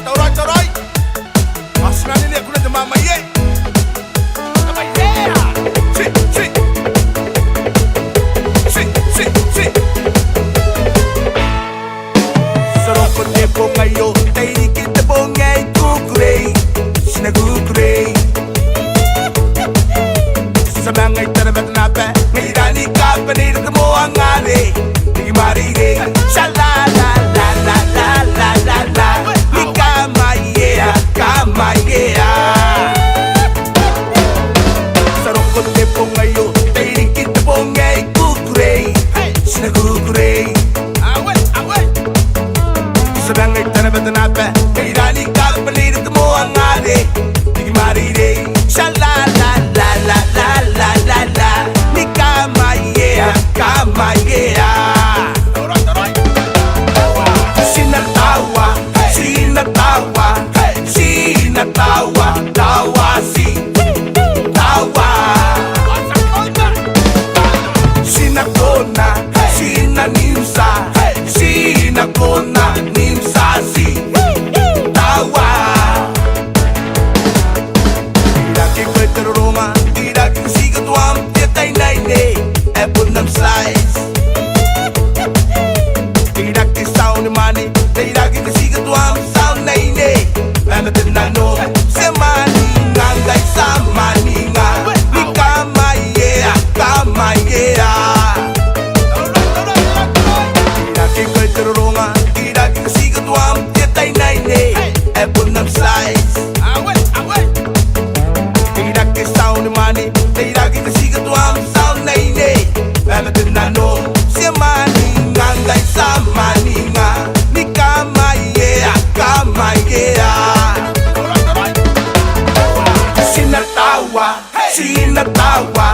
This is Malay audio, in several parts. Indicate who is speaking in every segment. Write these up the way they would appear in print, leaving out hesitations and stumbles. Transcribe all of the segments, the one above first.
Speaker 1: Tauray Asnanin ni aku na mamaye Sarong kote po ngayon ay di kita po ngay kukulay Sinagukulay Sa mga itarabat na pa Ngayon ka panirag mo ang ari Di marinig Sha la la la la la la la la Ni kamaya kamaya Sarong kote po ngayon ay di kita po ngay kukulay Sinagukulay Sa mga itarabat na pa Ngayon ka panirag mo ang ari Di marinig Sha la la la la la la la la Ni kamaya kamaya Sinatawa Sinatawa Sinatawa Tawa si Tawa Sinakona Sinanimsa Sinakona Nimsa si Tawa Tidak kita rumah Tidak kita tuam Tiada naik Apple nam slice Tidak kita sound money Tidak kita tuam sound naik Ano tinanong Semani Nganggay sama ninga Ni kamaya Kamaya Tidak kita rumah Tidak kita tuam Tiada naik Apple nam slice Tidak kita sound money Tidak kita tuam sound naik Ano tinanong Semani Nganggay sama ninga Ni kamaya Kamaya Sinatawa Sinatawa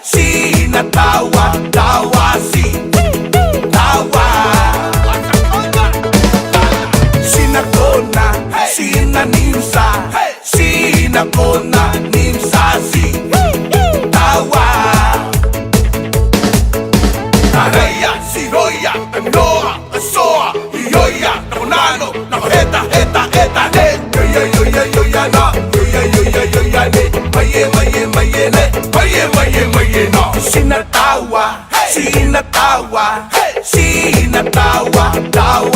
Speaker 1: Sinatawa Tawa si Tawa Sinakona Sinanimsa Sinakona Nimsa si Tawa Taraya Siroya Tanoa Asoa Iyoya Takunano Nakaheta Heta Heta Ne Yoya Yoya Yoya Na Yoya Yoya Yoya Ne Maye Maye Maye Ne Maye Maye Maye No Sinatawa Sinatawa Sinatawa Tawa